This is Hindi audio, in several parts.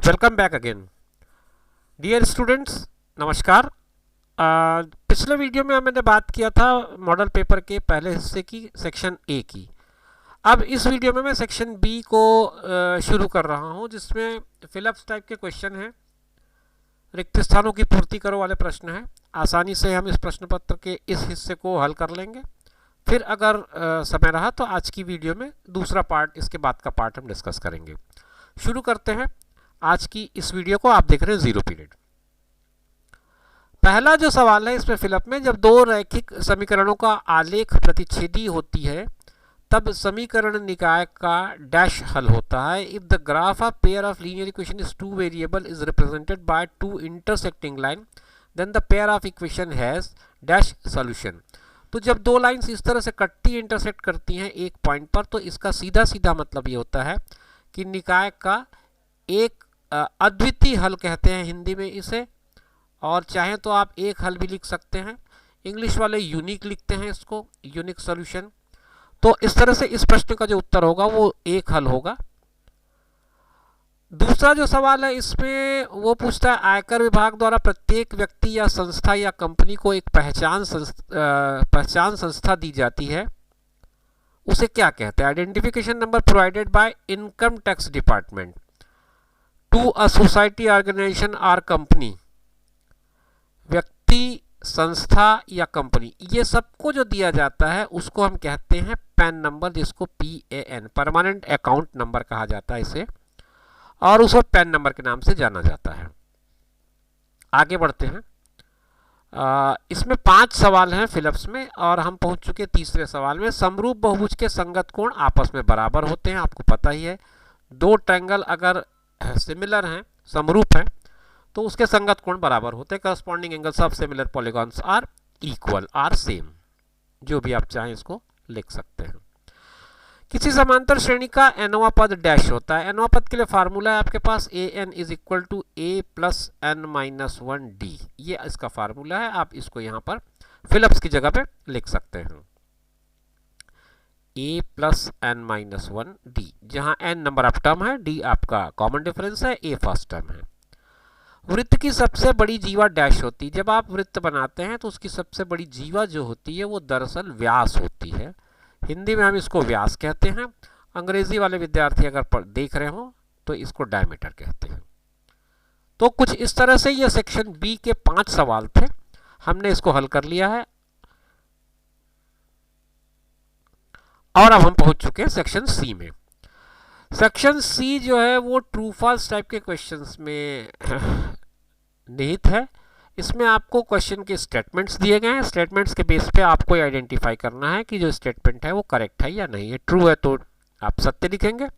Welcome back again dear students. नमस्कार। पिछले वीडियो में मैंने बात किया था मॉडल पेपर के पहले हिस्से की, सेक्शन ए की। अब इस वीडियो में मैं सेक्शन बी को शुरू कर रहा हूं, जिसमें फिलअप्स टाइप के क्वेश्चन हैं, रिक्त स्थानों की पूर्ति करो वाले प्रश्न हैं। आसानी से हम इस प्रश्न पत्र के इस हिस्से को हल कर लेंगे। फिर अगर समय रहा तो आज की वीडियो में दूसरा पार्ट, इसके बाद का पार्ट हम डिस्कस करेंगे। शुरू करते हैं आज की इस वीडियो को। आप देख रहे हैं जीरो पीरियड। पहला जो सवाल है इसमें फिलअप में, जब दो रैखिक समीकरणों का आलेख प्रतिच्छेदी होती है तब समीकरण निकाय का डैश हल होता है। If the graph of pair of linear equation is two variable is represented by two intersecting line then the pair of equation has dash solution. तो जब दो लाइंस इस तरह से कटती इंटरसेक्ट करती हैं एक पॉइंट पर, तो इसका सीधा सीधा मतलब ये होता है कि निकाय का एक अद्वितीय हल कहते हैं हिंदी में इसे, और चाहे तो आप एक हल भी लिख सकते हैं। इंग्लिश वाले यूनिक लिखते हैं इसको, यूनिक सॉल्यूशन। तो इस तरह से इस प्रश्न का जो उत्तर होगा वो एक हल होगा। दूसरा जो सवाल है इसमें वो पूछता है, आयकर विभाग द्वारा प्रत्येक व्यक्ति या संस्था या कंपनी को एक पहचान संस्था दी जाती है, उसे क्या कहते हैं? Identification number provided by income tax department to a society, organization और कंपनी। व्यक्ति, संस्था या कंपनी, ये सबको जो दिया जाता है उसको हम कहते हैं पैन नंबर, जिसको PAN, परमानेंट अकाउंट नंबर कहा जाता है इसे, और उसको पैन नंबर के नाम से जाना जाता है। आगे बढ़ते हैं। इसमें 5 सवाल हैं फिलअप्स में, और हम पहुंच चुके तीसरे सवाल में। समरूप बहुभुज के संगत कोण आपस में बराबर होते हैं, आपको पता ही है। दो ट्रायंगल अगर सिमिलर हैं, समरूप हैं, तो उसके संगत कोण बराबर होते हैं। Corresponding angles of similar polygons are equal, are same, जो भी आप चाहें इसको लिख सकते हैं। किसी समांतर श्रेणी का nवां पद डैश होता है। nवां पद के लिए फार्मूला है आपके पास, an is equal to a plus n minus 1d। ये इसका फार्मूला है, आप इसको यहां पर फिलअप्स की जगह पे लिख सकते हैं। a plus n minus 1d, जहां n नंबर ऑफ टर्म है, d आपका कॉमन डिफरेंस है, a फर्स्ट टर्म है। वृत्त की सबसे बड़ी जीवा डैश होती है। जब आप वृत्त बनाते हैं तो उसकी सबसे बड़ी जीवा जो होती है वो दरअसल व्यास होती है। हिंदी में हम इसको व्यास कहते हैं। अंग्रेजी वाले विद्यार्थी अगर देख रहे हो तो इसको डायमीटर कहते हैं। तो कुछ इस तरह से ये सेक्शन बी के 5 सवाल थे, हमने इसको हल कर लिया है। और अब हम पहुंच चुके हैं सेक्शन सी में। सेक्शन सी जो है वो ट्रू फॉल्स टाइप के क्वेश्चंस में निहित है। इसमें आपको क्वेश्चन के स्टेटमेंट्स दिए गए हैं। स्टेटमेंट्स के बेस पे आपको आइडेंटिफाई करना है कि जो स्टेटमेंट है वो करेक्ट है या नहीं है। ट्रू है तो आप सत्य लिखेंगे,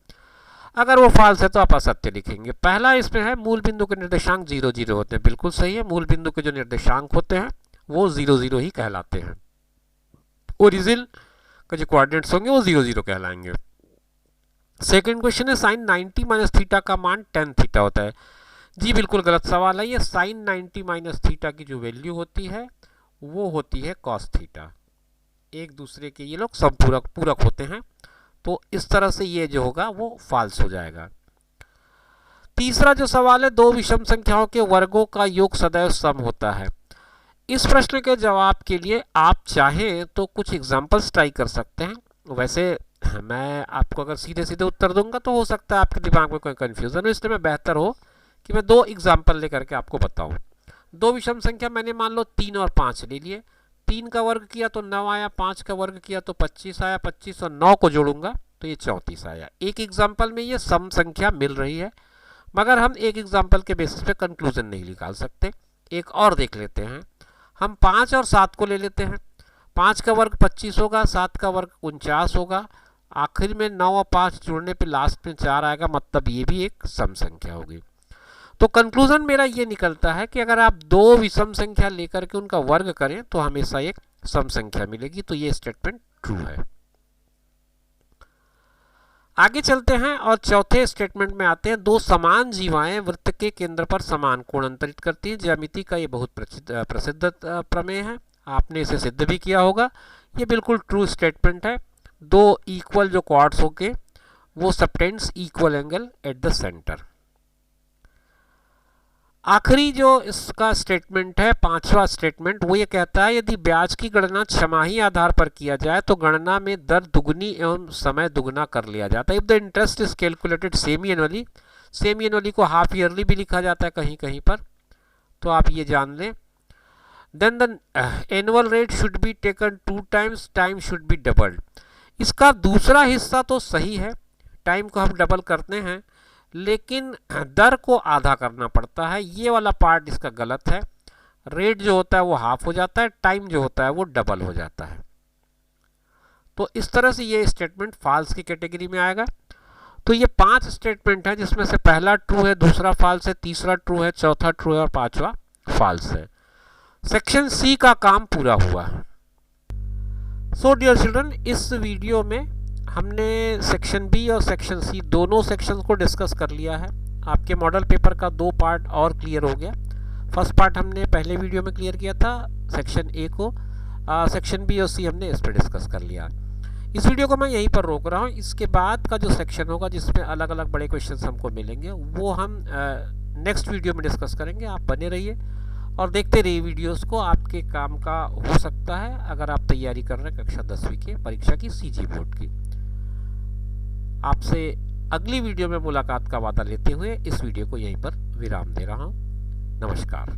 अगर वो फॉल्स है तो आप असत्य लिखेंगे। पहला इसमें है, मूल बिंदु के निर्देशांक 0 0 होते हैं। बिल्कुल सही है, मूल बिंदु के जो निर्देशांक होते हैं वो 0 0 ही कहलाते हैं। ओरिजिन के जो कोऑर्डिनेट्स होंगे वो 0 0 कहलाएंगे। सेकेंड क्वेश्चन है, साइन 90 माइनस थीटा का मान tan थीटा होता है। जी बिल्कुल गलत सवाल है। ये साइन 90 माइनस थीटा की जो वैल्यू होती है वो होती है कॉस थीटा। एक दूसरे के ये लोग पूरक होते हैं, तो इस तरह से ये जो होगा वो फॉल्स हो जाएगा। तीसरा जो सवाल है, दो विषम संख्याओं के वर्गों का योग सदैव सम होता है। इस प्रश्न के जवाब के लिए आप चाहें तो कुछ एग्जाम्पल्स ट्राई कर सकते हैं। वैसे मैं आपको अगर सीधे सीधे उत्तर दूंगा तो हो सकता है आपके दिमाग में कोई कंफ्यूजन हो, इसलिए मैं बेहतर हो कि मैं 2 एग्जाम्पल लेकर के आपको बताऊं। दो विषम संख्या मैंने मान लो 3 और 5 ले लिए। 3 का वर्ग किया तो 9 आया, 5 का वर्ग किया तो 25 आया, 25 और 9 को जोड़ूंगा तो ये 34 आया। एक एग्जाम्पल में ये सम संख्या मिल रही है, मगर हम एक एग्जाम्पल के बेसिस पे कंक्लूजन नहीं निकाल सकते। एक और देख लेते हैं, हम 5 और 7 को ले लेते हैं। 5 का वर्ग 25 होगा, 7 का वर्ग 49 होगा, आखिर में 9 और 5 जोड़ने पे लास्ट में 4 आएगा, मतलब ये भी एक सम संख्या होगी। तो कंक्लूजन मेरा ये निकलता है कि अगर आप 2 विषम संख्या लेकर के उनका वर्ग करें तो हमेशा एक सम संख्या मिलेगी। तो ये स्टेटमेंट ट्रू है। आगे चलते हैं और चौथे स्टेटमेंट में आते हैं। दो समान जीवाएं वृत्त के केंद्र पर समान कोण अंतरित करती हैं। ज्यामिति का ये बहुत प्रसिद्ध प्रमेय है, आपने इसे सिद्ध भी किया होगा। ये बिल्कुल ट्रू स्टेटमेंट है। दो इक्वल जो क्वाड्स होंगे वो subtends equal angle at the centre. आखिरी जो इसका स्टेटमेंट है, पांचवा स्टेटमेंट, वो ये कहता है यदि ब्याज की गणना छमाही आधार पर किया जाए तो गणना में दर दुगनी एवं समय दुगना कर लिया जाता है। If the interest is calculated semi annually, semi annually को हाफ ईयरली भी लिखा जाता है कहीं कहीं पर, तो आप ये जान लें। Then the annual rate should be taken 2 times, time should be doubled. इसका दूसरा हिस्सा तो सही है, टाइम को हम डबल करते हैं, लेकिन दर को आधा करना पड़ता है, ये वाला पार्ट इसका गलत है। रेट जो होता है वो हाफ हो जाता है, टाइम जो होता है वो डबल हो जाता है। तो इस तरह से ये स्टेटमेंट फॉल्स की कैटेगरी में आएगा। तो ये 5 स्टेटमेंट है जिसमें से पहला ट्रू है, दूसरा फॉल्स है, तीसरा ट्रू है, चौथा ट्रू है और पांचवा फॉल्स है। सेक्शन सी का काम पूरा हुआ। सो डियर चिल्ड्रन, इस वीडियो में हमने सेक्शन बी और सेक्शन सी दोनों सेक्शंस को डिस्कस कर लिया है। आपके मॉडल पेपर का 2 पार्ट और क्लियर हो गया। फर्स्ट पार्ट हमने पहले वीडियो में क्लियर किया था, सेक्शन ए को, सेक्शन बी और सी हमने इस पर डिस्कस कर लिया। इस वीडियो को मैं यहीं पर रोक रहा हूँ। इसके बाद का जो सेक्शन होगा जिसमें अलग अलग बड़े क्वेश्चंस हमको मिलेंगे वो हम नेक्स्ट वीडियो में डिस्कस करेंगे। आप बने रहिए और देखते रहिए वीडियोस को, आपके काम का हो सकता है अगर आप तैयारी कर रहे हैं कक्षा 10वीं की परीक्षा की, सीजी बोर्ड की। आपसे अगली वीडियो में मुलाकात का वादा लेते हुए इस वीडियो को यहीं पर विराम दे रहा हूँ। नमस्कार।